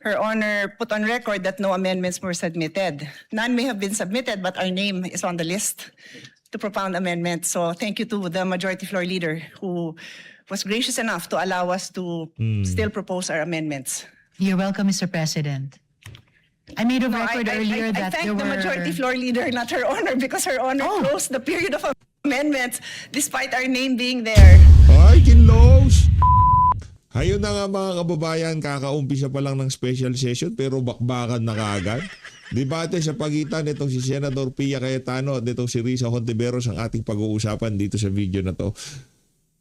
Her Honor put on record that no amendments were submitted. None may have been submitted, but our name is on the list to propound amendments. So thank you to the Majority Floor Leader who was gracious enough to allow us to still propose our amendments. You're welcome, Mr. President. I made a record earlier I that thank there the were... Majority Floor Leader, not Her Honor, because Her Honor closed the period of amendments despite our name being there. Ay, kinlos! Ayun na nga mga kababayan, kakaumpisa pa lang ng special session pero bakbakan na kaagad. Debate sa pagitan nitong si Senador Pia Cayetano at nitong si Risa Hontiveros ang ating pag-uusapan dito sa video na to.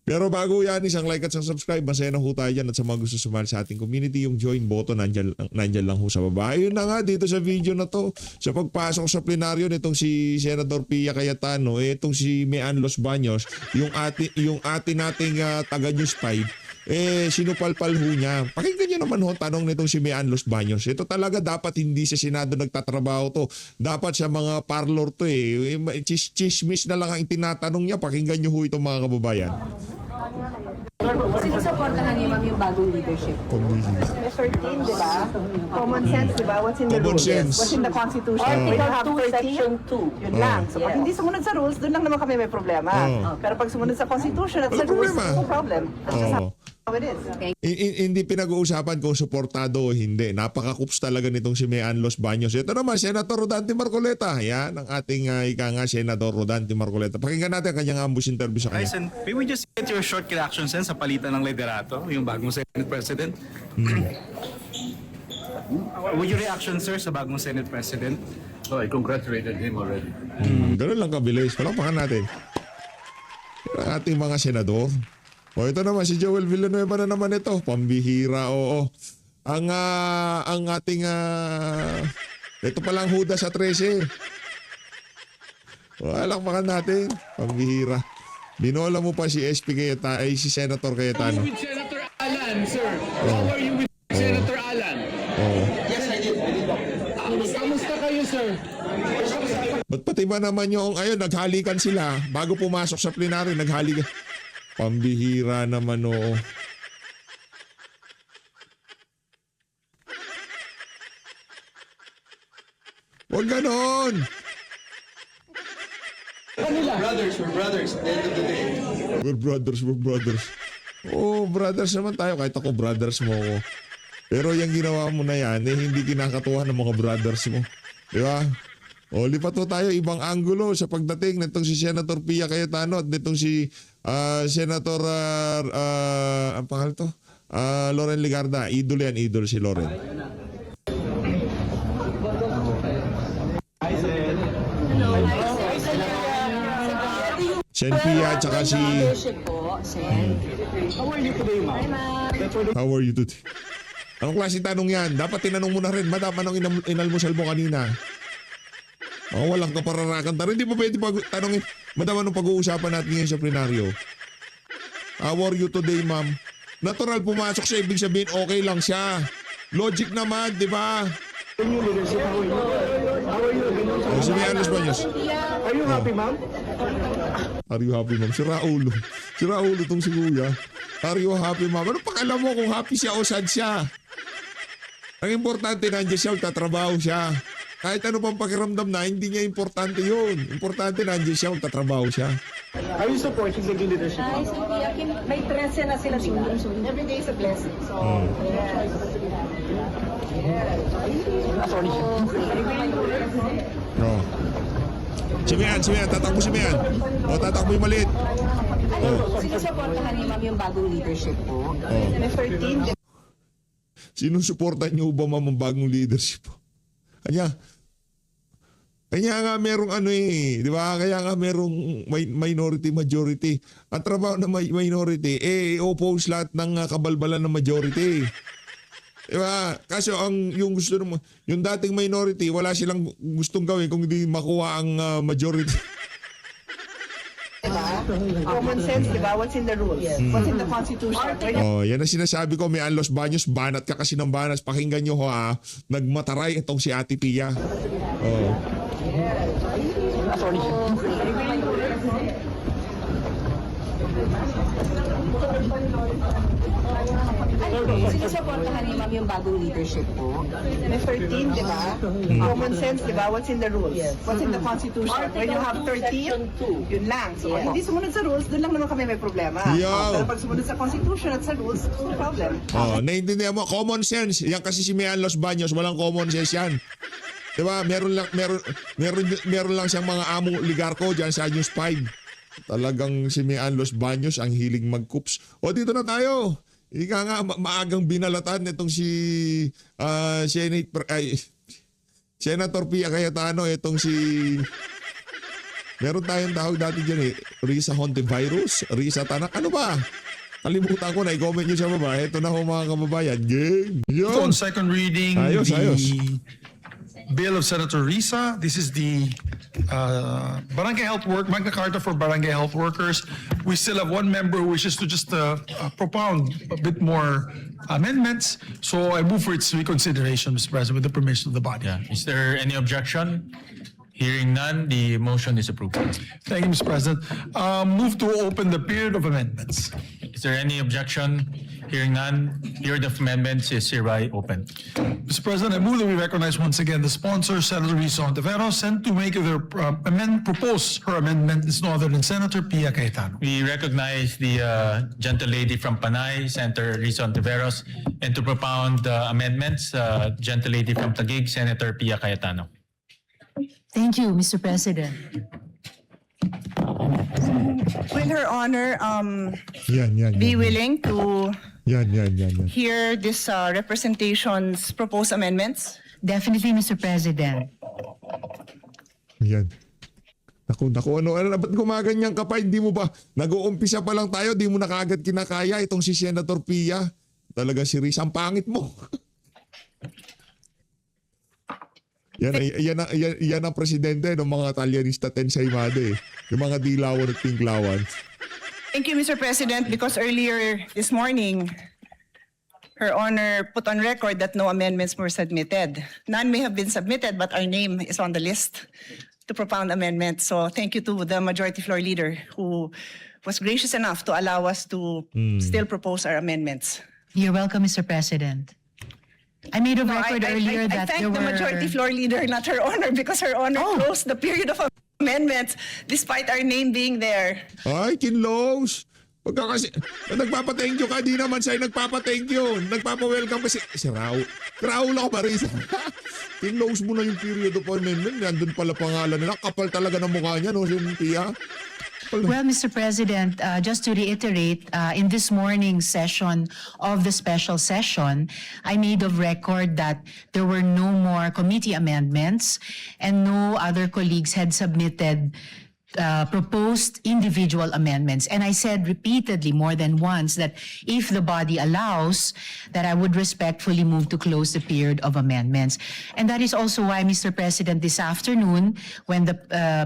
Pero bago yan, isang like at isang subscribe, masaya na ho tayo dyan at sa mga gusto sumali sa ating community, yung join button nandyan lang ho sa baba. Ayun na nga dito sa video na to, sa pagpasok sa plenaryo nitong si Senador Pia Cayetano, itong si Mian Los Baños, yung atin nating taga-News 5, sinupalpal ho niya. Pakinggan niyo naman ho, tanong nitong si Mian Los Baños. Ito talaga dapat hindi sa Senado nagtatrabaho to. Dapat sa mga parlor to chismis na lang ang tinatanong niya. Pakinggan niyo ho ito mga kababayan. Sinusuportahan niyo ma'am yung bagong leadership. Article 13, di ba? Common sense, di ba? What's in the Common rules? sense. What's in the Constitution? We have 13, Section 2. yun lang. So pag hindi sumunod sa rules, doon lang naman kami may problema. Pero pag sumunod sa Constitution at sa Walang rules, problema. no problem. That's just Oo. how it is. Hindi pinag-uusapan kung suportado o hindi. Napaka-kups talaga nitong si Mian Los Baños. Ito naman, Senator Rodante Marcoleta. Yan, ang ating Senador Rodante Marcoleta. Pakinggan natin ang kanyang ambush interview sa kanya. Tyson, may we just get your short reaction sen sa palitan ng liderato, yung bagong Senate President? What your reaction, sir, sa bagong Senate President? So I congratulated him already. Ganun lang kabilis. Palakpakan natin. Ang ating mga senador. O ito naman, si Joel Villanueva na naman ito. Pambihira, oo. Ang ating... ito palang huda sa 13. Palakpakan natin. Pambihira. Binola mo pa si SP Cayetano, ay si Senator Cayetano. With Senator Alan, sir. How are you with Senator Alan? Oo. Kamusta kayo, sir? Ba't pati ba naman yung ayun, naghalikan sila bago pumasok sa plenary, naghalikan. Pambihira naman, oo. Huwag ganon! We're brothers at the end of the day. We're brothers. Oh, brothers naman tayo. Kahit ako, brothers mo ako. Pero yung ginawa mo na yan, hindi kinakatuwa ng mga brothers mo. Di ba? O, lipat po tayo ibang angulo sa pagdating nitong si Senator Pia Cayetano at nitong si Senator, ang pangalan to? Loren Legarda. Idol yan, idol si Loren. Sen Pia at saka si... How are you today? Anong klase tanong yan? Dapat tinanong mo na rin. Madam, anong inalmusal mo kanina? Walang kapararakan. Hindi pa pwede tanongin. Madam, anong pag-uusapan natin ngayon sa plenaryo? How are you today, ma'am? Natural pumasok siya. Ibig sabihin, okay lang siya. Logic naman, di ba? Si Mian Los Baños. Are you happy, ma'am? Are you happy, ma'am? Si Raulo. Si Raulo itong si Kuya. Are you happy, ma'am? Ano pakalam mo kung happy siya o sad siya? Ang importante, nandiyan siya, magtatrabaho siya. Kahit ano pang pakiramdam na, hindi niya importante yun. Importante, nandiyan siya, magtatrabaho siya. Are you supporting the leadership? May 13 na sila sunod-sunod. Every day is a blessing. So, No. Si Mian, tatakbo si Mian. O, tatakbo yung maliit. sinusuportahan niyo ma'am yung bagong leadership po. Article 13, Sinusuportan niyo ba, ma'am, ang bagong leadership? Kanya nga merong di ba? Kaya nga merong minority, majority. Ang trabaho ng minority, oppose lahat ng kabalbalan ng majority. Di ba? Kaso yung gusto ng yung dating minority, wala silang gustong gawin kung hindi makuha ang majority. common sense, di ba? What's in the rules? What's in the Constitution? Yan ang sinasabi ko, Mian Los Baños, banat ka kasi ng banas. Pakinggan nyo ha, nagmataray itong si Ate Pia. Sinusuportahan ni ma'am yung bagong leadership po. May 13, di ba? Common sense, di ba? What's in the rules? What's in the Constitution? When you have 13, yun lang. So, pag hindi sumunod sa rules, doon lang naman kami may problema. Yo. Pero pag sumunod sa Constitution at sa rules, no problem. Oh, naiintindihan mo, common sense. Yan kasi si Mian Los Baños, walang common sense yan. 'Di ba? Meron lang siyang mga amo ligarko diyan sa News 5. Talagang si Mian Los Baños ang hilig mag-coops. O dito na tayo. Ika nga maagang binalatan nitong si Senator Pia Cayetano, itong si meron tayong tawag dati dyan Risa Hontivirus, Risa Tanak. Ano ba? Kalimutan ko na, i-comment nyo sa baba. Ito na ho mga kababayan. Game! So Yo! on second reading, Ayos, the ayos. bill of Senator Risa. This is the Barangay Health Magna Carta for Barangay Health Workers. We still have one member who wishes to just propound a bit more amendments. So I move for its reconsideration, Mr. President, with the permission of the body. Yeah. Is there any objection? Hearing none, the motion is approved. Thank you, Mr. President. Move to open the period of amendments. Is there any objection? Hearing none, period of amendments is hereby open. Mr. President, I move that we recognize once again the sponsor, Senator Risa Hontiveros, and to make their propose her amendment is no other than Senator Pia Cayetano. We recognize the gentle lady from Panay, Senator Risa Ontiveros, and to propound amendments, gentle lady from Taguig, Senator Pia Cayetano. Thank you, Mr. President. Will Her Honor Yan. be willing to Yan. hear this representation's proposed amendments? Definitely, Mr. President. Yan. Naku, ano, ba't gumaganyan ka pa? Hindi mo ba, nag-uumpisa pa lang tayo, di mo na kaagad kinakaya itong si Senator Pia. Talaga si Risa, ang pangit mo. Yan ang presidente ng mga Talyanista Tensaymade. Yung mga dilawan at pinklawan. Thank you, Mr. President, because earlier this morning, Her Honor put on record that no amendments were submitted. None may have been submitted, but our name is on the list to propound amendments. So thank you to the Majority Floor Leader who was gracious enough to allow us to still propose our amendments. You're welcome, Mr. President. I made a record earlier I that thank there the were... Majority Floor Leader, not Her Honor, because Her Honor closed the period of amendments despite our name being there. Ay, kinlows. Pagka kasi, nagpapa-thank you ka, di naman sa'yo nagpapa-thank you. Nagpapa-welcome kasi, si Raul. Raul ako ba, Risa? Kinlows mo na yung period of amendment. Nandun pala pangalan nila. Kapal talaga ng mukha niya, no, si Pia. Well, Mr. President, just to reiterate, in this morning's session of the special session, I made of record that there were no more committee amendments and no other colleagues had submitted proposed individual amendments. And I said repeatedly more than once that if the body allows, that I would respectfully move to close the period of amendments. And that is also why, Mr. President, this afternoon, when the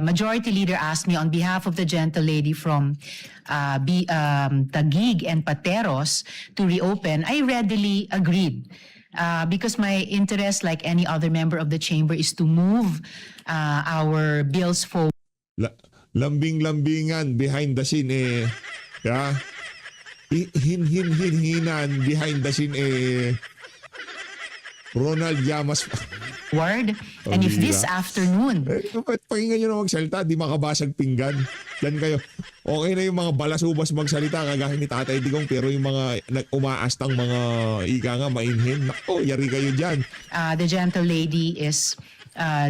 Majority Leader asked me on behalf of the gentle lady from Taguig and Pateros to reopen, I readily agreed. Because my interest, like any other member of the chamber, is to move our bills forward. Lambing-lambingan behind the scene yeah. Hinan behind the scene Ronald Llamas. And if this afternoon, Pakinggan nyo na magsalita, di makabasag pinggan. Yan kayo. Okay na yung mga balasubas magsalita kagaya ni Tatay Digong, pero yung mga umaastang mga ika nga mainhin, nako, yari kayo dyan. the gentle lady is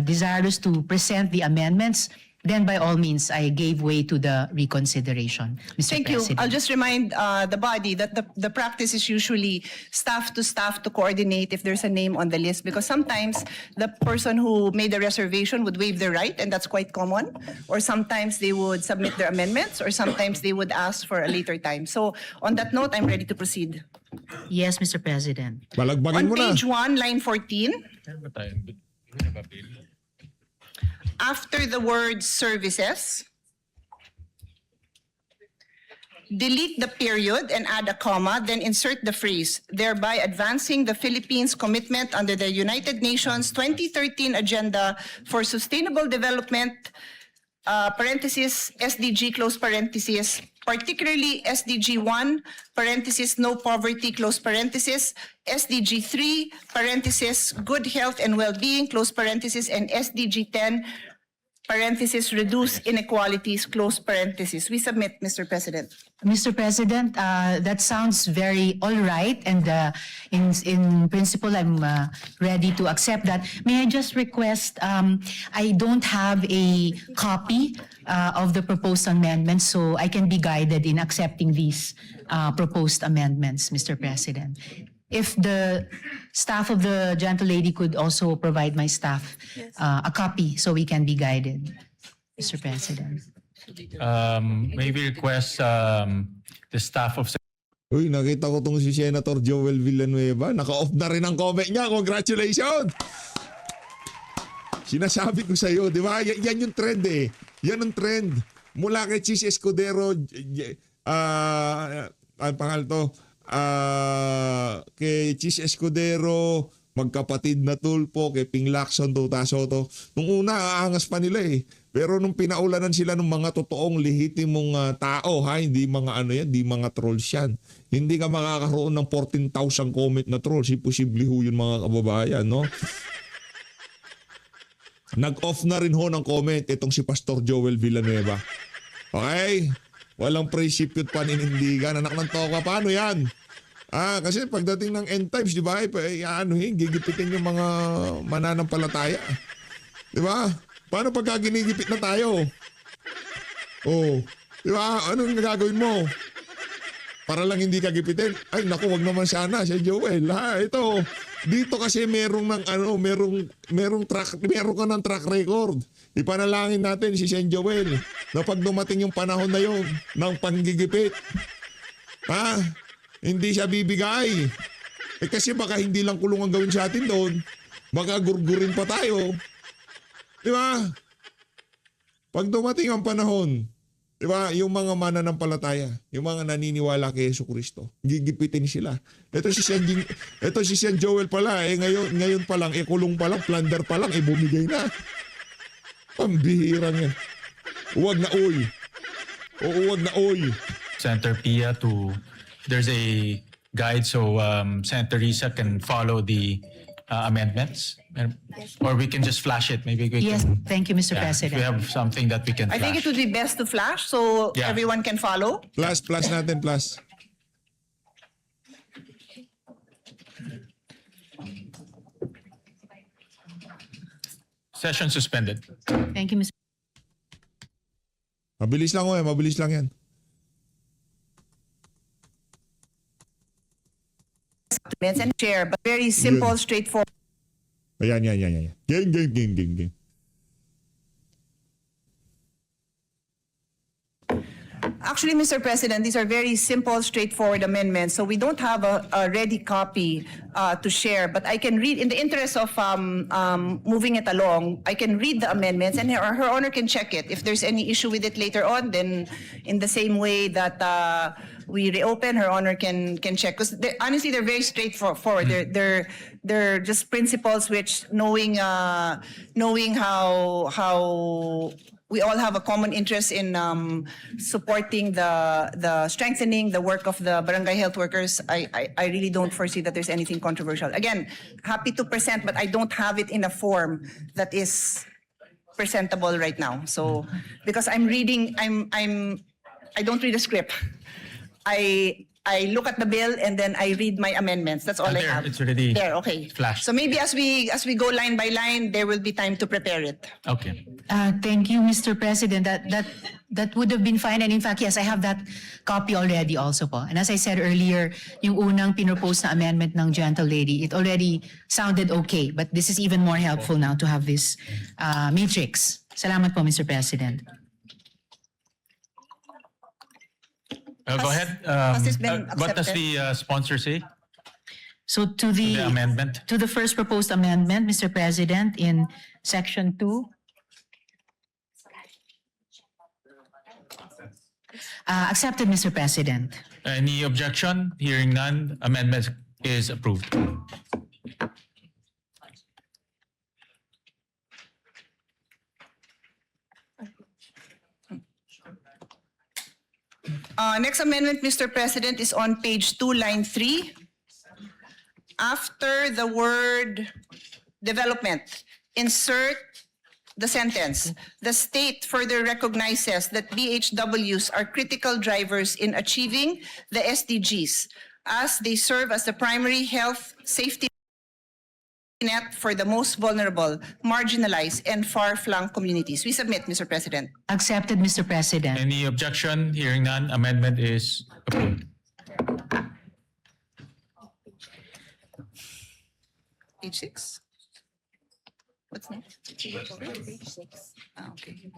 desirous to present the amendments, then by all means, I gave way to the reconsideration, Mr. Thank you. President. I'll just remind the body that the practice is usually staff to coordinate if there's a name on the list, because sometimes the person who made the reservation would waive their right, and that's quite common. Or sometimes they would submit their amendments, or sometimes they would ask for a later time. So on that note, I'm ready to proceed. Yes, Mr. President. Balagbagin On mo na. page 1, line 14, after the word services, delete the period and add a comma, then insert the phrase, thereby advancing the Philippines' commitment under the United Nations 2013 Agenda for Sustainable Development, parenthesis, SDG, close parenthesis, particularly SDG 1, parenthesis, no poverty, close parenthesis, SDG 3, parenthesis, good health and well-being, close parenthesis, and SDG 10, parenthesis, reduce inequalities, close parenthesis. We submit, Mr. President. Mr. President, that sounds very all right, and in principle, I'm ready to accept that. May I just request, I don't have a copy of the proposed amendments, so I can be guided in accepting these proposed amendments, Mr. President. If the staff of the gentlelady could also provide my staff a copy so we can be guided, Mr. President. Maybe request the staff of Uy, nakita ko tong si Senator Joel Villanueva. Naka-off na rin ang comment niya. Congratulations! Sinasabi ko sa iyo, di ba? Yan yung trend eh. Yan ang trend. Mula kay Chis Escudero, ang pangalan to, kay Chis Escudero, magkapatid na Tulpo, kay Ping Lacson, Tuta Soto. Nung una, aangas pa nila eh. Pero nung pinaulanan sila ng mga totoong lehitimong tao, ha, hindi mga ano yan, hindi mga trolls yan. Hindi ka makakaroon ng 14,000 comment na trolls. Imposible ho yun mga kababayan, no? Nag-off na rin ho ng comment itong si Pastor Joel Villanueva. Okay? Walang presipyot paninindigan. Anak ng toka, paano yan? Kasi pagdating ng end times, di ba? Gigipitin yung mga mananampalataya. Di ba? Paano pagka ginigipit na tayo? Oh, di ba? Anong gagawin mo? Para lang hindi ka gipitin? Ay, naku, wag naman sana si Joel. Ito. Dito kasi meron ka ng track record. Ipanalangin natin si Sen Joel na pag dumating yung panahon na yon ng panggigipit, hindi siya bibigay. Kasi baka hindi lang kulong ang gawin sa atin doon. Baka gurgurin pa tayo. Di ba? Pag dumating ang panahon, di ba, yung mga mananampalataya, yung mga naniniwala kay Jesucristo, gigipitin sila. Ito si Sen Joel pala, ngayon pa lang, kulong pa lang, plunder pa lang, bumigay na. Pambihirang yan. Huwag na oy. Oo, huwag na oy. Senator Pia there's a guide so Senator Risa can follow the amendments, or we can just flash it. Maybe we Yes, can. thank you, Mr. Yeah, if President. we have something that we can I flash. think it would be best to flash so Yeah. everyone can follow. Plus natin, plus. Session suspended. Thank you, Mr. Mabilis lang mabilis lang yan. And share, but very simple, straightforward. Ayan. Game. Actually, Mr. President, these are very simple, straightforward amendments. So we don't have a ready copy to share. But I can read, in the interest of moving it along, I can read the amendments, and Her Honor can check it. If there's any issue with it later on, then in the same way that we reopen, Her Honor can check. Because honestly, they're very straightforward. They're just principles which, knowing how we all have a common interest in supporting the strengthening the work of the barangay health workers. I really don't foresee that there's anything controversial. Again, happy to present, but I don't have it in a form that is presentable right now. So because I'm reading, I don't read a script. I look at the bill and then I read my amendments. That's all I There, have. it's already there. Okay. flashed. So maybe as we go line by line, there will be time to prepare it. Okay. Thank you, Mr. President. That would have been fine. And in fact, yes, I have that copy already also po. And as I said earlier, yung unang pinropose na amendment ng gentlelady, it already sounded okay. But this is even more helpful now to have this matrix. Salamat po, Mr. President. Go ahead. Has this been What does accepted? the sponsor say? So to the amendment? to the first proposed amendment, Mr. President, in section 2. Accepted, Mr. President. Any objection? Hearing none, amendment is approved. Next amendment, Mr. President, is on page 2, line 3. After the word development, insert the sentence, the state further recognizes that BHWs are critical drivers in achieving the SDGs as they serve as the primary health safety net for the most vulnerable, marginalized, and far-flung communities. We submit, Mr. President. Accepted, Mr. President. Any objection? Hearing none, amendment is approved. Page 6? What's next? Page 6. Okay.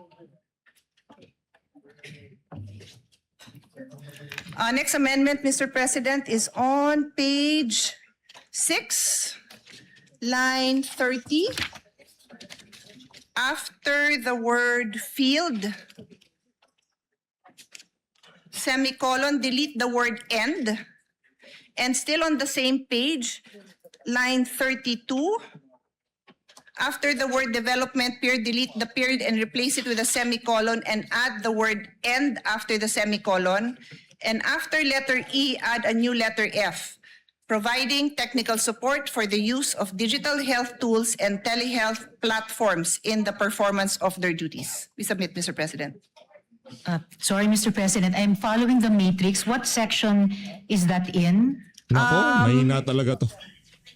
Next amendment, Mr. President, is on page 6, line 30. After the word field, semicolon, delete the word end. And still on the same page, line 32, after the word development, period, delete the period and replace it with a semicolon and add the word end after the semicolon. And after letter E, add a new letter F, providing technical support for the use of digital health tools and telehealth platforms in the performance of their duties. We submit, Mr. President. Sorry, Mr. President, I'm following the matrix. What section is that in? Nako, mahina talaga to.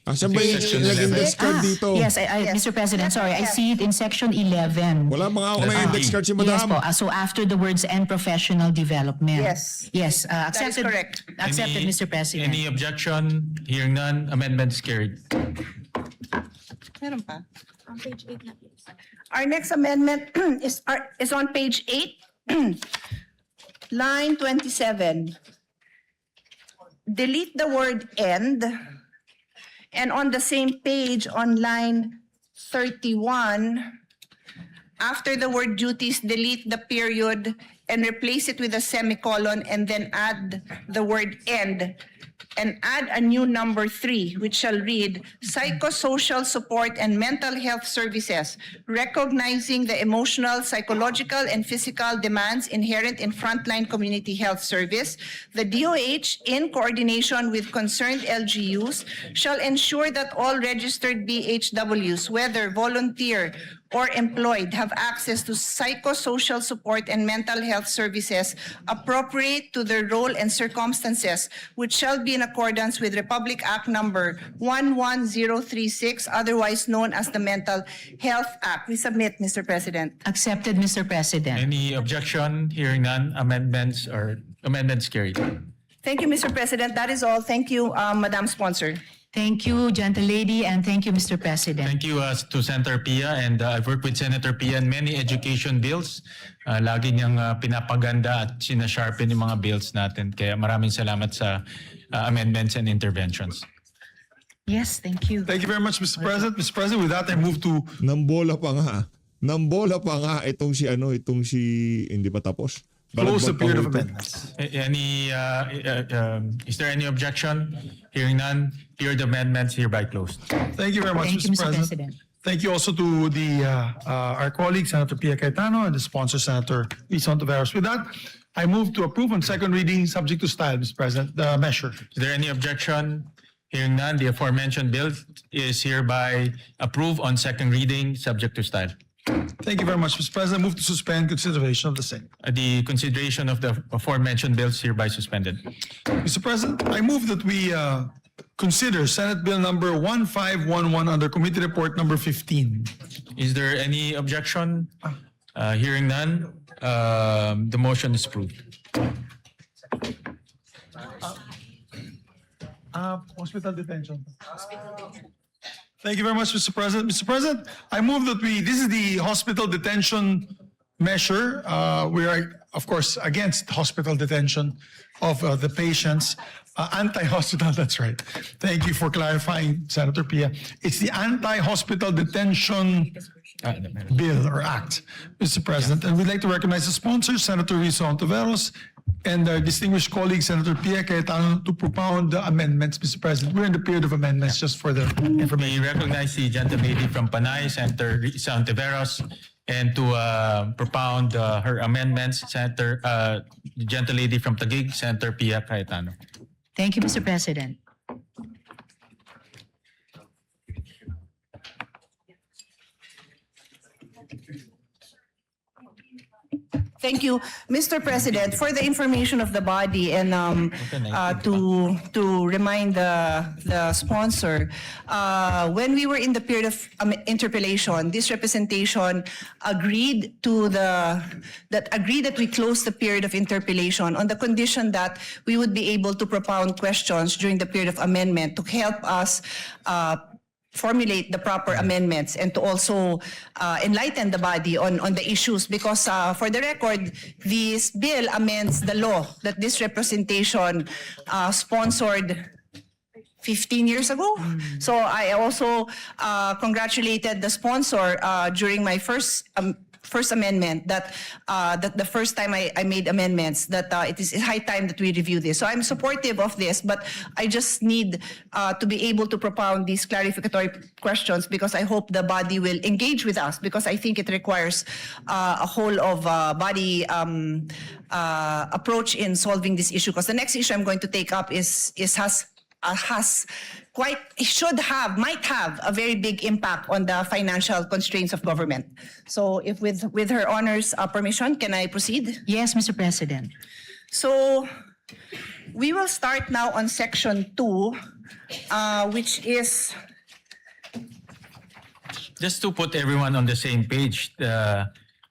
Asan ba yung Section index 11? card dito? Yes, Mr. President, sorry, I see it in section 11. Wala mga ako na index card si Yes madam. po. So after the words and professional development. Yes. Yes, That is accepted. correct. Accepted, Any- Mr. President. Any objection? Hearing none, amendment is carried. Meron pa? Our next amendment is on page 8, line 27. Delete the word end. And on the same page, on line 31, after the word duties, delete the period and replace it with a semicolon and then add the word end. And add a new number 3, which shall read, psychosocial support and mental health services, recognizing the emotional, psychological, and physical demands inherent in frontline community health service. The DOH, in coordination with concerned LGUs, shall ensure that all registered BHWs, whether volunteer or employed, have access to psychosocial support and mental health services appropriate to their role and circumstances, which shall be in accordance with Republic Act number 11036, otherwise known as the Mental Health Act. We submit, Mr. President. Accepted, Mr. President. Any objection? Hearing none, amendments carried. Thank you, Mr. President. That is all. Thank you, Madam Sponsor. Thank you, gentlelady, and thank you, Mr. President. Thank you to Senator Pia, and I've worked with Senator Pia in many education bills. Lagi niyang pinapaganda at sinasharpen yung mga bills natin. Kaya maraming salamat sa amendments and interventions. Yes, thank you. Thank you very much, Mr. President. Mr. President, with that, I move to Nambola pa nga. Nambola pa nga itong si hindi pa tapos. close the Balagbag pa period of ho ito. amendments. Is there any objection? Hearing none, period of amendments hereby closed. Thank you very much, Thank you, Mr. Mr. President. President. Thank you also to our colleague, Senator Pia Cayetano, and the sponsor, Senator Risa Ontiveros. With that, I move to approve on second reading, subject to style, Mr. President, the measure. Is there any objection? Hearing none, the aforementioned bill is hereby approved on second reading, subject to style. Thank you very much, Mr. President. Move to suspend consideration of the same. The consideration of the aforementioned bills hereby suspended. Mr. President, I move that we consider Senate Bill number 1511 under Committee Report number 15. Is there any objection? Hearing none, the motion is approved. Hospital detention. Thank you very much, Mr. President. Mr. President, I move that this is the hospital detention measure. We are, of course, against hospital detention of the patients. Anti-hospital, that's right. Thank you for clarifying, Senator Pia. It's the anti-hospital detention bill or act, Mr. President. And we'd like to recognize the sponsors, Senator Risa Ontiveros, and our distinguished colleague, Senator Pia Cayetano, to propound the amendments, Mr. President. We're in the period of amendments, just for the information. We recognize the gentlelady from Panay, Senator Risa Ontiveros, and to propound her amendments, Senator, the gentlelady from Taguig, Senator Pia Cayetano. Thank you, Mr. President. Thank you, Mr. President, for the information of the body and to remind the sponsor. When we were in the period of interpellation, this representation agreed that we close the period of interpellation on the condition that we would be able to propound questions during the period of amendment to help us formulate the proper amendments and to also enlighten the body on the issues, because for the record, this bill amends the law that this representation sponsored 15 years ago. So I also congratulated the sponsor during my first amendment that the first time I made amendments that it is high time that we review this. So I'm supportive of this, but I just need to be able to propound these clarificatory questions because I hope the body will engage with us, because I think it requires a whole of body approach in solving this issue. Because the next issue I'm going to take up might have a very big impact on the financial constraints of government. So if with her honor's permission, can I proceed? Yes, Mr. President. So we will start now on section 2, which is, Just to put everyone on the same page,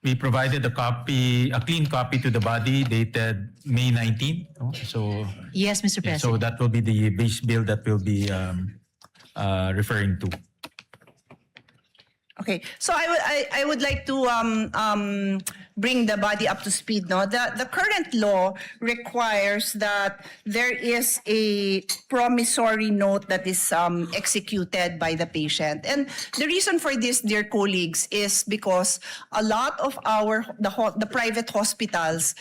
we provided a clean copy to the body dated May 19. no? So, Yes, Mr. yeah, President. so that will be the base bill that we'll be referring to. okay, so I would like to bring the body up to speed. No, the current law requires that there is a promissory note that is executed by the patient, and the reason for this, dear colleagues, is because a lot of the private hospitals,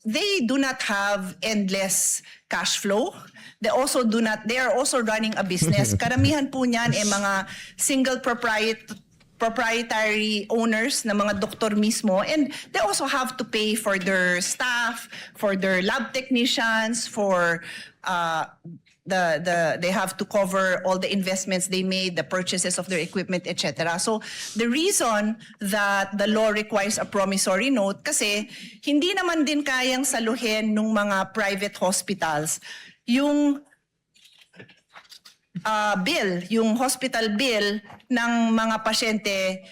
they do not have endless cash flow. They are also running a business. Karamihan po niyan mga single proprietary owners na mga doktor mismo, and they also have to pay for their staff, for their lab technicians, for they have to cover all the investments they made, the purchases of their equipment, etc. So the reason that the law requires a promissory note, kasi hindi naman din kayang saluhin ng mga private hospitals yung yung hospital bill ng mga pasyente.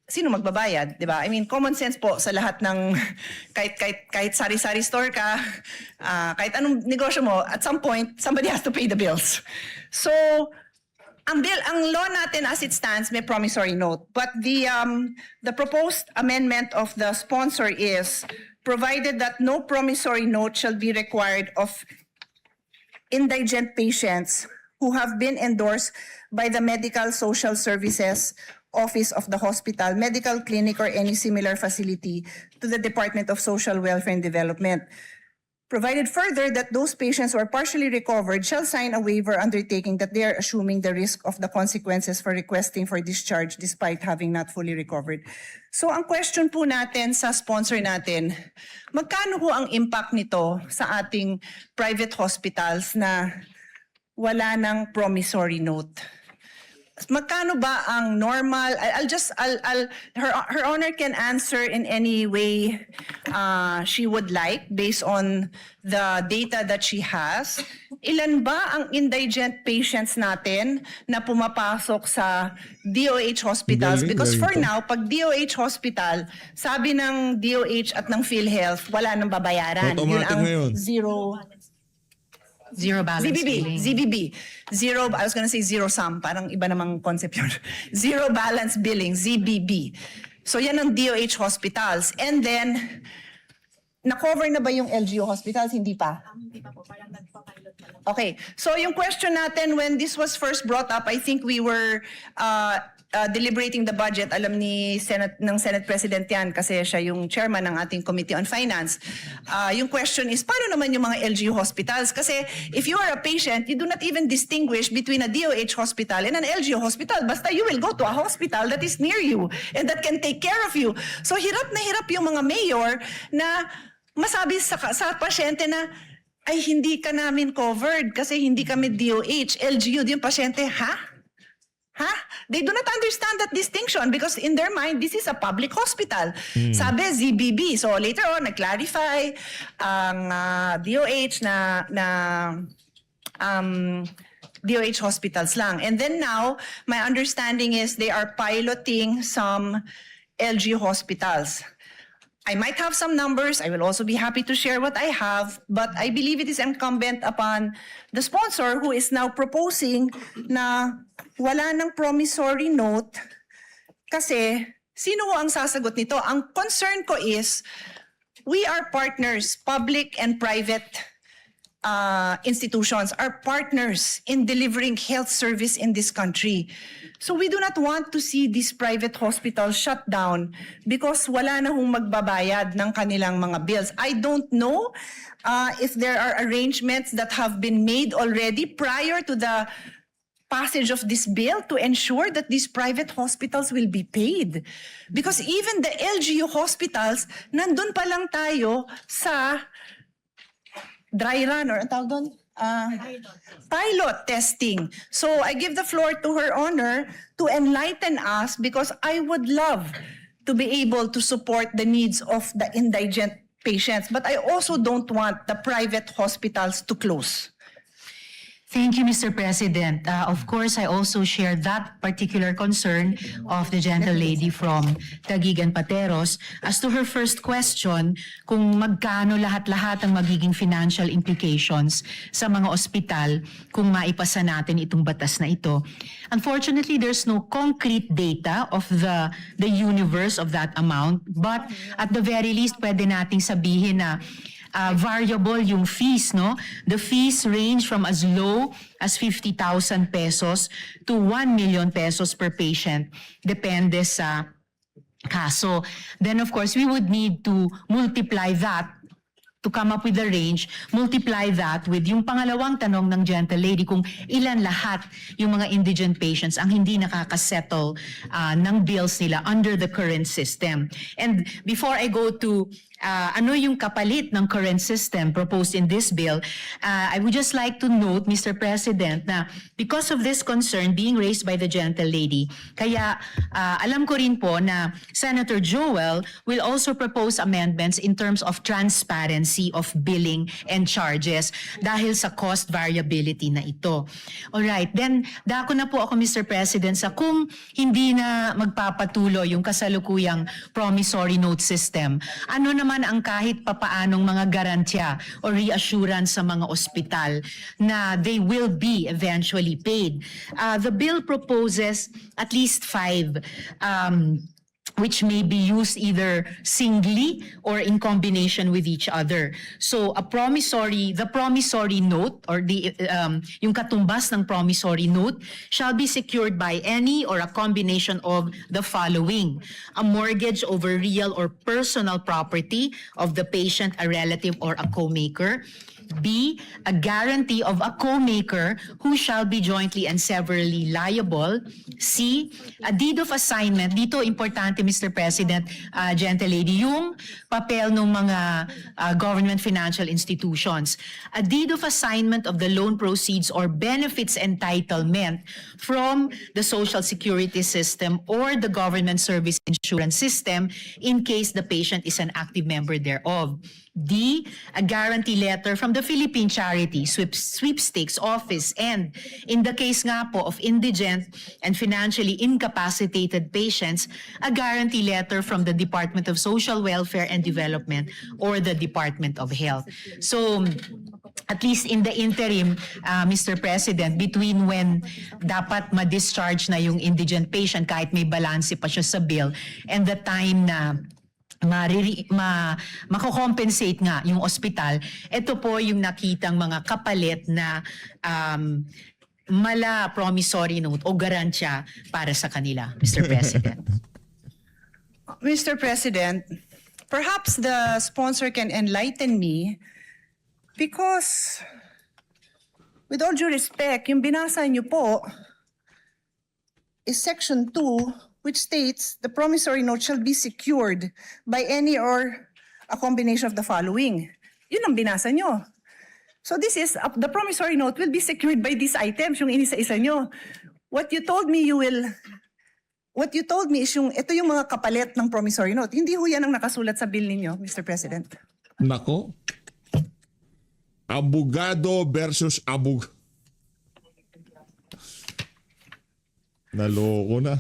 Sino magbabayad, 'di ba? I mean, common sense po sa lahat ng kahit sari-sari store ka, kahit anong negosyo mo, at some point somebody has to pay the bills. So ang law natin as it stands may promissory note, but the proposed amendment of the sponsor is provided that no promissory note shall be required of indigent patients who have been endorsed by the Medical Social Services Office of the hospital, medical clinic, or any similar facility to the Department of Social Welfare and Development. Provided further that those patients who are partially recovered shall sign a waiver undertaking that they are assuming the risk of the consequences for requesting for discharge despite having not fully recovered. So ang question po natin sa sponsor natin, magkano ho ang impact nito sa ating private hospitals na wala ng promissory note? Magkano ba ang normal? Her honor can answer in any way she would like based on the data that she has. Ilan ba ang indigent patients natin na pumapasok sa DOH hospitals? Galing, Because for galing to. now, pag DOH hospital, sabi ng DOH at ng PhilHealth, wala nang babayaran. Yun Automatic ang ngayon. Zero balance billing. ZBB. Zero, I was gonna say zero sum, parang iba namang concept yun. Zero balance billing, ZBB. So yan ang DOH hospitals. And then, na-cover na ba yung LGU hospitals? Hindi pa? Hindi pa po, parang nagpa-pilot na lang. Okay, so yung question natin, when this was first brought up, I think we were deliberating the budget, alam ni Senate President yan kasi siya yung chairman ng ating Committee on Finance. Yung question is, paano naman yung mga LGU hospitals? Kasi if you are a patient, you do not even distinguish between a DOH hospital and an LGU hospital. Basta you will go to a hospital that is near you and that can take care of you. So hirap na hirap yung mga mayor na masabi sa pasyente na, ay hindi ka namin covered kasi hindi kami DOH. LGU, yung pasyente, ha? They do not understand that distinction because in their mind, this is a public hospital. Sabi, ZBB. So later on, nag-clarify ang DOH na DOH hospitals lang. And then now, my understanding is they are piloting some LG hospitals. I might have some numbers. I will also be happy to share what I have, but I believe it is incumbent upon the sponsor who is now proposing na wala ng promissory note kasi sino ang sasagot nito? Ang concern ko is we are partners, public and private institutions are partners in delivering health service in this country. So we do not want to see these private hospitals shut down because wala na hong magbabayad ng kanilang mga bills. I don't know if there are arrangements that have been made already prior to the passage of this bill to ensure that these private hospitals will be paid. Because even the LGU hospitals, nandun pa lang tayo sa dry run or ang tawag doon? Pilot testing. So I give the floor to Her Honor to enlighten us because I would love to be able to support the needs of the indigent patients. But I also don't want the private hospitals to close. Thank you, Mr. President. Of course, I also share that particular concern of the gentlelady from Taguig and Pateros. As to her first question, kung magkano lahat-lahat ang magiging financial implications sa mga ospital kung maipasa natin itong batas na ito. Unfortunately, there's no concrete data of the universe of that amount, but at the very least, pwede nating sabihin na variable yung fees, no? The fees range from as low as 50,000 pesos to 1 million pesos per patient. Depende sa kaso. Then of course, we would need to multiply that to come up with the range, multiply that with yung pangalawang tanong ng gentlelady kung ilan lahat yung mga indigent patients ang hindi nakakasettle ng bills nila under the current system. And before I go to ano yung kapalit ng current system proposed in this bill, I would just like to note, Mr. President, na because of this concern being raised by the gentlelady, kaya alam ko rin po na Senator Joel will also propose amendments in terms of transparency of billing and charges dahil sa cost variability na ito. Alright, then dako na po ako, Mr. President, sa kung hindi na magpapatuloy yung kasalukuyang promissory note system, ano naman ang kahit papaanong mga garantya o reassurance sa mga ospital na they will be eventually paid. The bill proposes at least 5 which may be used either singly or in combination with each other. So the promissory note or yung katumbas ng promissory note shall be secured by any or a combination of the following: a mortgage over real or personal property of the patient, a relative, or a co-maker. B, a guarantee of a co-maker who shall be jointly and severally liable. C, a deed of assignment. Dito importante, Mr. President, gentlelady, yung papel ng mga government financial institutions. A deed of assignment of the loan proceeds or benefits entitlement from the Social Security system or the government service insurance system in case the patient is an active member thereof. D, a guarantee letter from the Philippine Charity Sweepstakes Office, and in the case nga po of indigent and financially incapacitated patients, a guarantee letter from the Department of Social Welfare and Development or the Department of Health. So at least in the interim, Mr. President, between when dapat ma-discharge na yung indigent patient kahit may balanse pa siya sa bill and the time na mako-compensate nga yung ospital, ito po yung nakitang mga kapalit na mala promissory note o garansya para sa kanila, Mr. President? Mr. President, perhaps the sponsor can enlighten me because, with all due respect, yung binasa niyo po is Section 2, which states the promissory note shall be secured by any or a combination of the following. Yun ang binasa niyo. So this is, the promissory note will be secured by these items, yung inisa-isa niyo. What you told me is ito yung mga kapalit ng promissory note. Hindi ho yan ang nakasulat sa bill ninyo, Mr. President. Nako. Abogado versus Naloko na.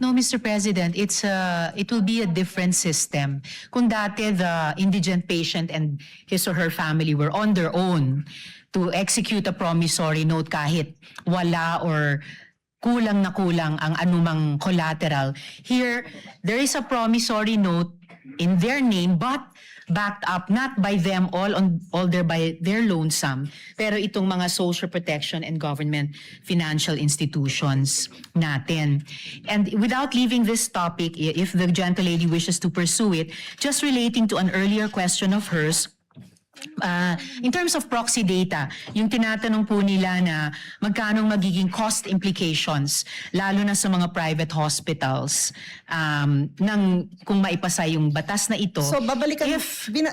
No, Mr. President, it will be a different system. Kung dati the indigent patient and his or her family were on their own to execute a promissory note kahit wala or kulang na kulang ang anumang collateral. Here, there is a promissory note in their name but backed up not by them all by their lonesome, pero itong mga social protection and government financial institutions natin. And without leaving this topic, if the gentlelady wishes to pursue it, just relating to an earlier question of hers, in terms of proxy data, yung tinatanong po nila na magkano magiging cost implications, lalo na sa mga private hospitals, kung maipasa yung batas na ito. So babalikan,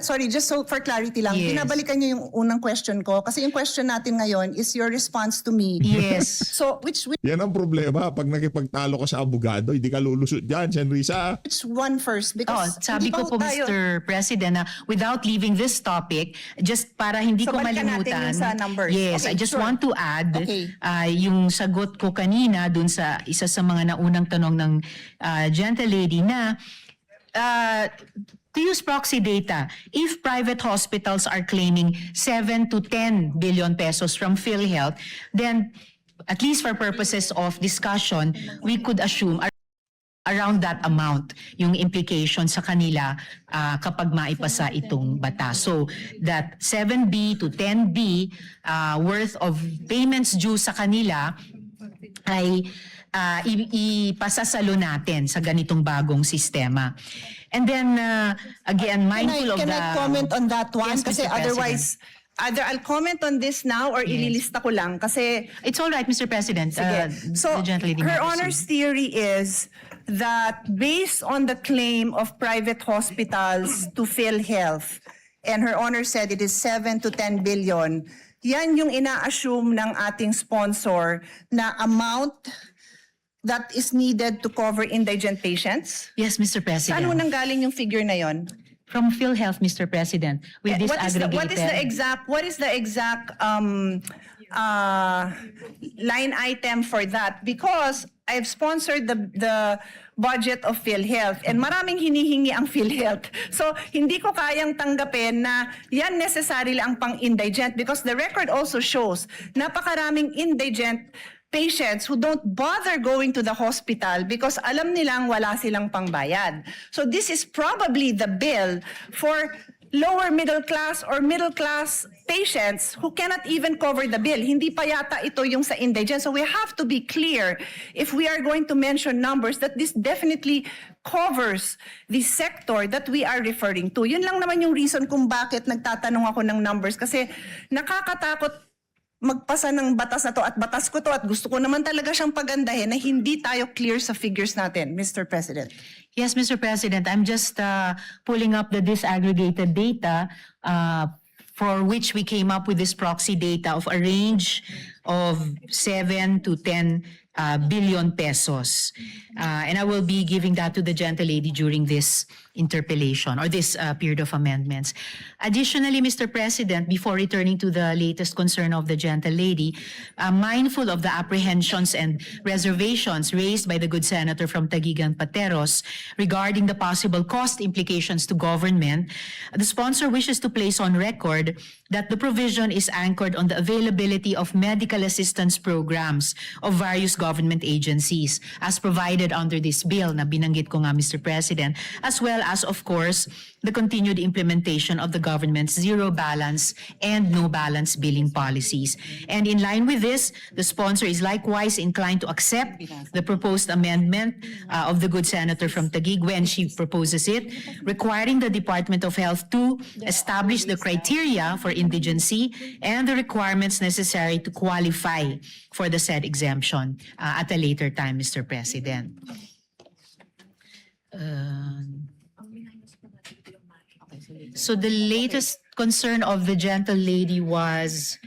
sorry, just so for clarity lang, Yes. binabalikan niyo yung unang question ko kasi yung question natin ngayon is your response to me. Yes. So which Yan ang problema. Pag nakipagtalo ka sa abogado, hindi ka lulusot dyan, Senrisa. one first? Because Sabi hindi ko pa po, tayo- Mr. President, na without leaving this topic, just para hindi So, ko balikan natin malimutan. yung sa numbers. Yes, Okay, I just sure. want to add Okay. yung sagot ko kanina dun sa isa sa mga naunang tanong ng gentlelady na to use proxy data, if private hospitals are claiming 7 to 10 billion pesos from PhilHealth, then at least for purposes of discussion, we could assume around that amount yung implication sa kanila kapag maipasa itong batas. So that 7B to 10B worth of payments due sa kanila ay ipasasalo natin sa ganitong bagong sistema. And then again, mindful of Can the... I comment on that one? Yes, Kasi Mr. otherwise, either I'll comment on this now or ililista ko lang kasi It's all right, Mr. President. so The gentlelady may her proceed. honor's theory is that based on the claim of private hospitals to PhilHealth, and her honor said it is 7 to 10 billion, yan yung ina-assume ng ating sponsor na amount that is needed to cover indigent patients. Yes, Mr. President. Saan mo nanggaling yung figure na yon? From PhilHealth, Mr. President, with this What is aggregated... the exact line item for that? Because I've sponsored the budget of PhilHealth and maraming hinihingi ang PhilHealth. So hindi ko kayang tanggapin na yan necessarily ang pang-indigent because the record also shows napakaraming indigent patients who don't bother going to the hospital because alam nilang wala silang pangbayad. So this is probably the bill for lower middle class or middle class patients who cannot even cover the bill. Hindi pa yata ito yung sa indigent. So we have to be clear if we are going to mention numbers that this definitely covers the sector that we are referring to. Yun lang naman yung reason kung bakit nagtatanong ako ng numbers kasi nakakatakot magpasa ng batas na to at batas ko to at gusto ko naman talaga siyang pagandahin na hindi tayo clear sa figures natin, Mr. President. Yes, Mr. President, I'm just pulling up the disaggregated data for which we came up with this proxy data of a range of 7 to 10 billion pesos. And I will be giving that to the gentlelady during this interpellation or this period of amendments. Additionally, Mr. President, before returning to the latest concern of the gentlelady, mindful of the apprehensions and reservations raised by the good senator from Taguigan Pateros regarding the possible cost implications to government, the sponsor wishes to place on record that the provision is anchored on the availability of medical medical assistance programs of various government agencies as provided under this bill na binanggit ko nga, Mr. President, as well as, of course, the continued implementation of the government's zero balance and no balance billing policies. And in line with this, the sponsor is likewise inclined to accept the proposed amendment of the good senator from Taguig when she proposes it, requiring the Department of Health to establish the criteria for indigency and the requirements necessary to qualify for the said exemption at a later time, Mr. President. So the latest concern of the gentle lady was,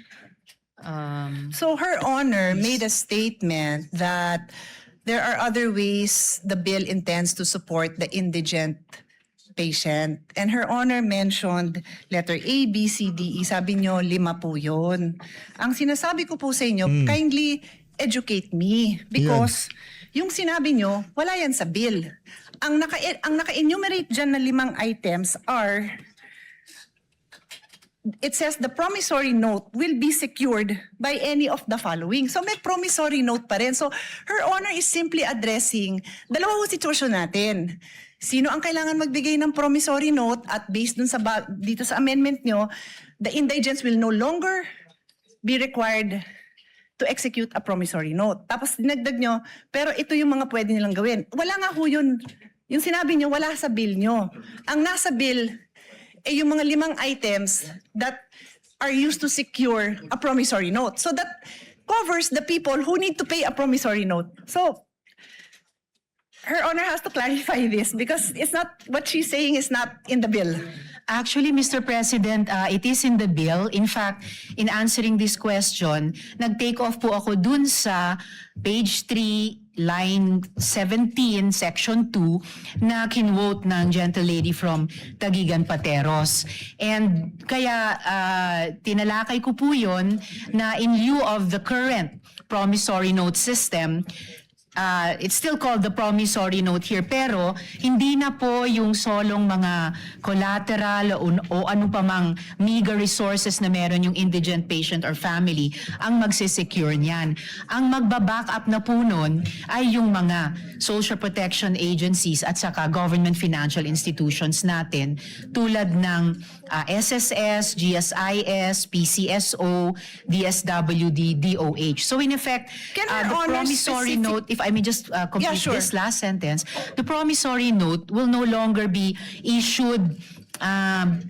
So Her Honor made a statement that there are other ways the bill intends to support the indigent patient. And Her Honor mentioned letter A, B, C, D, E. Sabi nyo, 5 po yun. Ang sinasabi ko po sa inyo, kindly educate me. Because yung sinabi nyo, wala yan sa bill. Ang naka-enumerate dyan na 5 items are, it says the promissory note will be secured by any of the following. So may promissory note pa rin. So Her Honor is simply addressing dalawang sitwasyon natin. Sino ang kailangan magbigay ng promissory note at based dun sa dito sa amendment nyo, the indigents will no longer be required to execute a promissory note. Tapos dinagdag nyo, pero ito yung mga pwede nilang gawin. Wala nga ho yun. Yung sinabi nyo, wala sa bill nyo. Ang nasa bill, yung mga 5 items that are used to secure a promissory note. So that covers the people who need to pay a promissory note. So Her Honor has to clarify this because it's not, what she's saying is not in the bill. actually, Mr. President, it is in the bill. In fact, in answering this question, nag-take off po ako dun sa page 3, line 17, section 2, na kinwote ng gentle lady from Taguigan Pateros. And kaya tinalakay ko po yun na in lieu of the current promissory note system, it's still called the promissory note here, pero hindi na po yung solong mga collateral o ano pa mang meager resources na meron yung indigent patient or family ang magsisecure niyan. Ang magbaback up na po nun ay yung mga social protection agencies at saka government financial institutions natin tulad ng SSS, GSIS, PCSO, DSWD, DOH. So in effect, Can Her the Honor promissory specific- note, if I may just complete sure. this last sentence, the promissory note will no longer be issued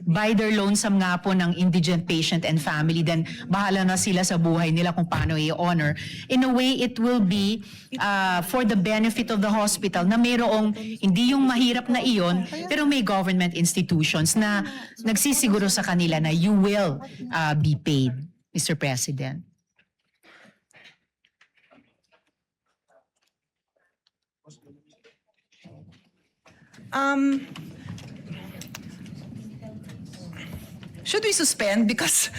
by their lonesome nga po ng indigent patient and family, then bahala na sila sa buhay nila kung paano i-honor. In a way, it will be for the benefit of the hospital na mayroong hindi yung mahirap na iyon, pero may government institutions na nagsisiguro sa kanila na you will be paid, Mr. President. Should we suspend? Because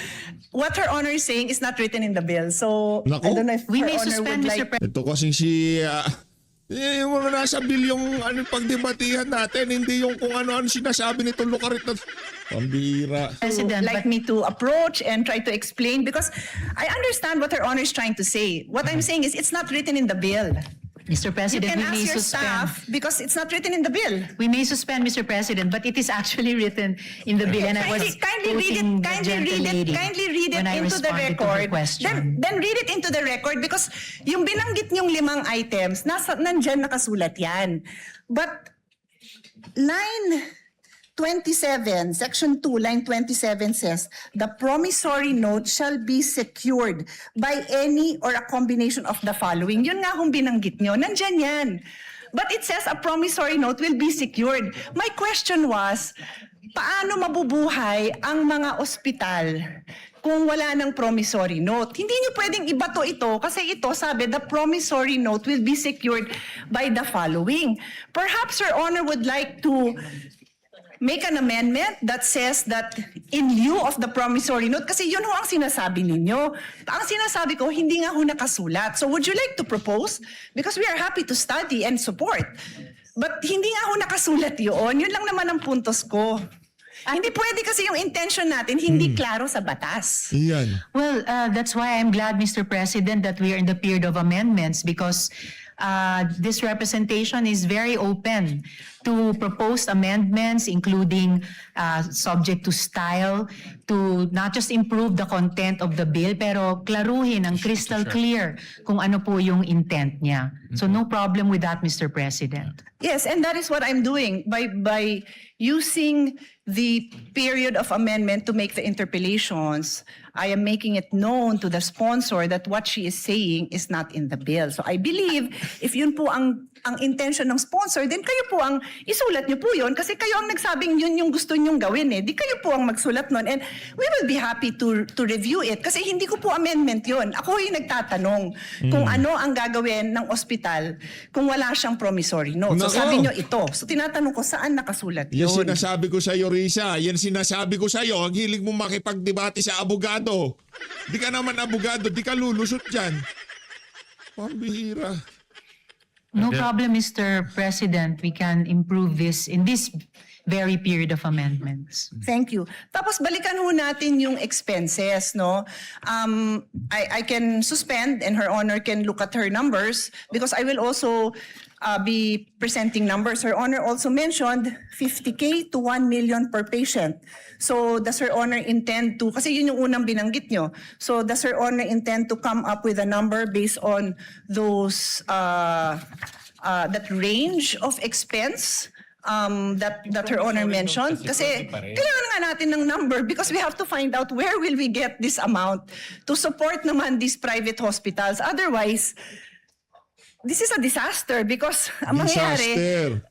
what Her Honor is saying is not written in the bill. So Naku. I don't know if We Her may Honor suspend, would Mr. like... President. Ito kasing si... yung mga nasa bill yung pagdebatihan natin, hindi yung kung ano-ano sinasabi nitong lukarit na... Pambira. President, like but- me to approach and try to explain because I understand what Her Honor is trying to say. What I'm saying is it's not written in the bill. Mr. You President, can we may ask your suspend. staff because it's not written in the bill. We may suspend, Mr. President, but it is actually written in the bill, and I was Kindly read quoting it. the gentle lady Kindly read it when I into the responded to her record. question. Then read it into the record because yung binanggit niyong 5 items, nandyan nakasulat yan. But line 27, section 2, line 27 says, the promissory note shall be secured by any or a combination of the following. Yun nga kung binanggit nyo, nandyan yan. But it says a promissory note will be secured. My question was, paano mabubuhay ang mga ospital kung wala ng promissory note? Hindi niyo pwedeng ibato ito kasi ito sabi the promissory note will be secured by the following. Perhaps Your Honor would like to make an amendment that says that in lieu of the promissory note, kasi yun ho ang sinasabi ninyo. Ang sinasabi ko, hindi nga ho nakasulat. So would you like to propose? Because we are happy to study and support. But hindi nga ho nakasulat yun. Yun lang naman ang puntos ko. Hindi pwede kasi yung intention natin hindi klaro sa batas. Iyan. Well, that's why I'm glad, Mr. President, that we are in the period of amendments because this representation is very open to proposed amendments, including subject to style, to not just improve the content of the bill, pero klaruhin ang crystal clear kung ano po yung intent niya. So no problem with that, Mr. President. Yes, and that is what I'm doing by using the period of amendment to make the interpellations. I am making it known to the sponsor that what she is saying is not in the bill. So I believe if yun po ang intention ng sponsor, then kayo po ang isulat niyo po yun kasi kayo ang nagsabing yun yung gusto niyong gawin eh. Di kayo po ang magsulat nun and we will be happy to review it kasi hindi ko po amendment yun. Ako yung nagtatanong kung ano ang gagawin ng ospital kung wala siyang promissory note. So Nako! sabi niyo ito. So tinatanong ko saan nakasulat Yan yun. sinasabi ko sa iyo, Risa. Yan sinasabi ko sa iyo. Ang hilig mo makipagdebate sa abogado. Di ka naman abogado. Di ka lulusot dyan. Pambihira. No problem, Mr. President. We can improve this in this very period of amendments. Thank you. Tapos balikan ho natin yung expenses, no? I can suspend and Her Honor can look at her numbers because I will also be presenting numbers. Her Honor also mentioned 50K to 1 million per patient. So does Her Honor intend to, kasi yun yung unang binanggit nyo. So does Her Honor intend to come up with a number based on those, that range of expense that Her Honor mentioned? Kasi kailangan nga natin ng number because we have to find out where will we get this amount to support naman these private hospitals. Otherwise, this is a disaster because ang mangyayari,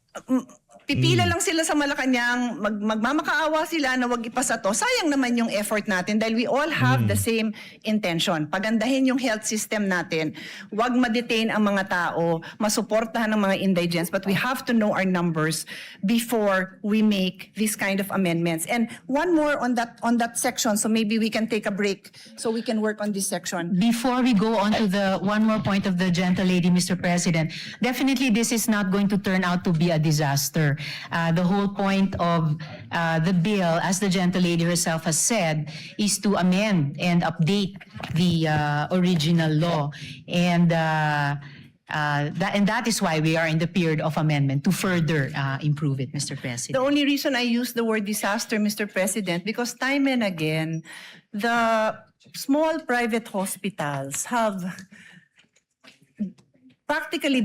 pipila lang sila sa Malacanang, magmamakaawa sila na wag ipasa to. Sayang naman yung effort natin dahil we all have the same intention. Pagandahin yung health system natin. Wag ma-detain ang mga tao, masuportahan ng mga indigents, but we have to know our numbers before we make these kind of amendments. And one more on that section, so maybe we can take a break so we can work on this section. Before we go on to the one more point of the gentle lady, Mr. President, definitely this is not going to turn out to be a disaster. The whole point of the bill, as the gentle lady herself has said, is to amend and update the original law. And that is why we are in the period of amendment to further improve it, Mr. President. The only reason I use the word disaster, Mr. President, because time and again, the small private hospitals have practically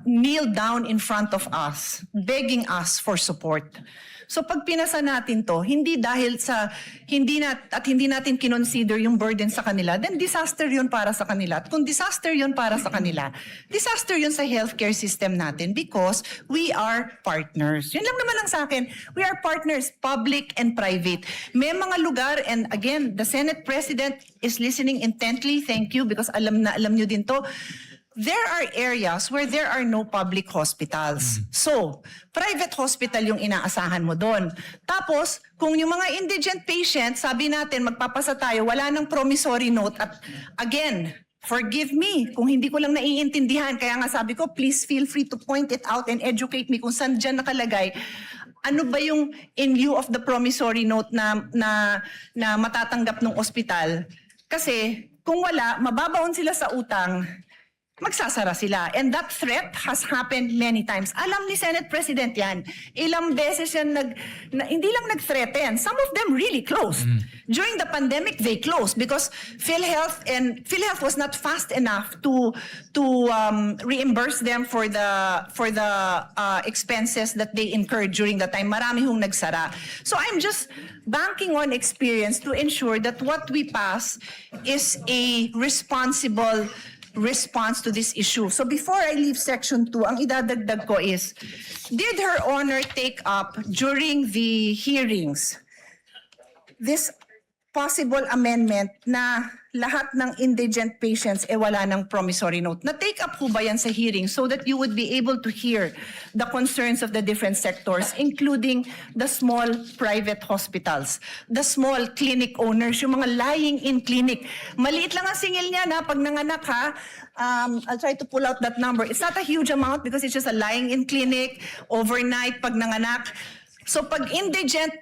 kneel down in front of us, begging us for support. So pag pinasa natin to, hindi dahil sa hindi natin kinonsider yung burden sa kanila, then disaster yun para sa kanila. At kung disaster yun para sa kanila, disaster yun sa healthcare system natin because we are partners. Yun lang naman ang sa akin. We are partners, public and private. May mga lugar, and again, the Senate President is listening intently. Thank you because alam nyo din to. There are areas where there are no public hospitals. So, private hospital yung inaasahan mo doon. Tapos, kung yung mga indigent patients, sabi natin, magpapasa tayo, wala nang promissory note. At again, forgive me kung hindi ko lang naiintindihan. Kaya nga sabi ko, please feel free to point it out and educate me kung saan dyan nakalagay. Ano ba yung in lieu of the promissory note na matatanggap ng ospital? Kasi, kung wala, mababaon sila sa utang, magsasara sila. And that threat has happened many times. Alam ni Senate President yan. Ilang beses yan hindi lang nag-threaten. Some of them really closed. During the pandemic, they closed because PhilHealth was not fast enough to reimburse them for the expenses that they incurred during the time. Marami hong nagsara. So I'm just banking on experience to ensure that what we pass is a responsible response to this issue. So before I leave section 2, ang idadagdag ko is, did Her Honor take up during the hearings this possible amendment na lahat ng indigent patients wala ng promissory note? Na-take up po ba yan sa hearing so that you would be able to hear the concerns of the different sectors, including the small private hospitals, the small clinic owners, yung mga lying-in clinic. Maliit lang ang singil niya na pag nanganak ha, I'll try to pull out that number. It's not a huge amount because it's just a lying-in clinic, overnight pag nanganak. So pag indigent,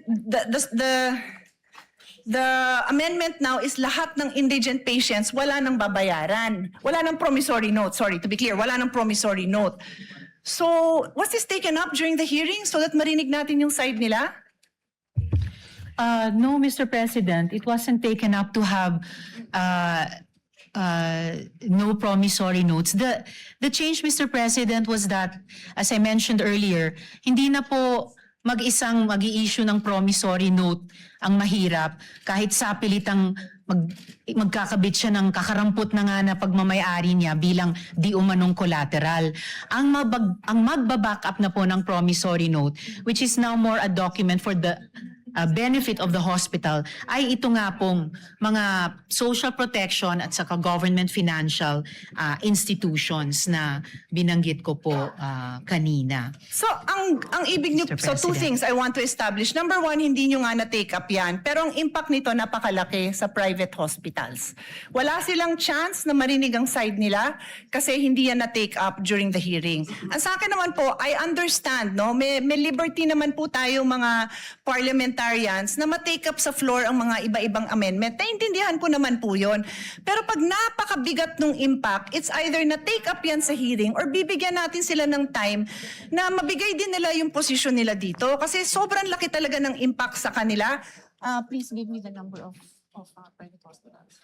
the amendment now is lahat ng indigent patients wala nang babayaran. Wala nang promissory note. Sorry, to be clear, wala nang promissory note. So was this taken up during the hearing so that marinig natin yung side nila? No, Mr. President, it wasn't taken up to have no promissory notes. The change, Mr. President, was that, as I mentioned earlier, hindi na po mag-isang mag-i-issue ng promissory note ang mahirap kahit sapilitang magkakabit siya ng kakarampot na nga na pagmamayari niya bilang di umanong collateral. Ang magbaback up na po ng promissory note, which is now more a document for the benefit of the hospital, ay ito nga pong mga social protection at saka government financial institutions na binanggit ko po kanina. So ang ibig niyo, Mr. so two President. things I want to establish. Number one, hindi niyo nga na-take up yan, pero ang impact nito napakalaki sa private hospitals. Wala silang chance na marinig ang side nila kasi hindi yan na-take up during the hearing. Ang sa akin naman po, I understand, no? May liberty naman po tayo mga parliamentarians na ma-take up sa floor ang mga iba-ibang amendment. Naintindihan ko naman po yun. Pero pag napakabigat ng impact, it's either na-take up yan sa hearing or bibigyan natin sila ng time na mabigay din nila yung posisyon nila dito. Kasi sobrang laki talaga ng impact sa kanila. Please give me the number of private hospitals.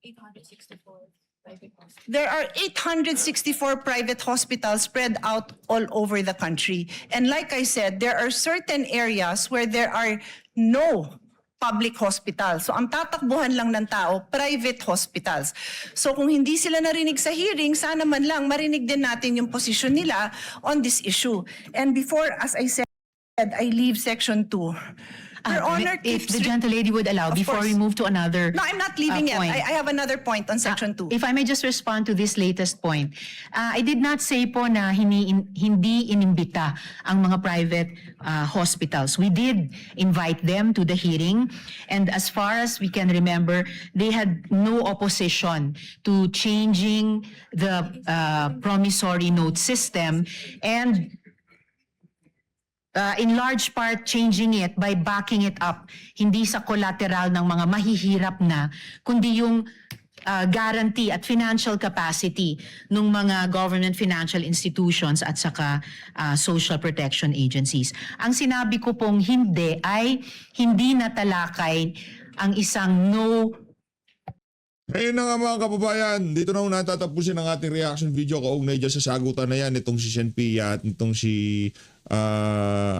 864 private hospitals. There are 864 private hospitals spread out all over the country. And like I said, there are certain areas where there are no public hospitals. So ang tatakbuhan lang ng tao, private hospitals. So kung hindi sila narinig sa hearing, sana man lang marinig din natin yung posisyon nila on this issue. And before, as I said, I leave section 2. Your Honor If keeps the gentlelady would allow, Of before we course. move to another No, I'm not leaving yet. point. I have another point on section 2. If I may just respond to this latest point. I did not say po na hindi inimbita ang mga private hospitals. We did invite them to the hearing, and as far as we can remember, they had no opposition to changing the promissory note system, and in large part changing it by backing it up, hindi sa collateral ng mga mahihirap na, kundi yung guarantee at financial capacity ng mga government financial institutions at saka social protection agencies. Ang sinabi ko pong hindi ay hindi natalakay ang isang no. Ayun na nga mga kababayan, dito na natatapusin ang ating reaction video kaugnay dyan sa sagutan na yan itong si Sen Pia at itong si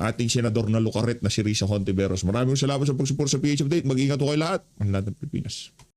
ating senador na Lucaret na si Risa Hontiveros. Maraming salamat sa pagsupport sa PH Update. Mag-ingat po kayo lahat. Ang lahat ng Pilipinas.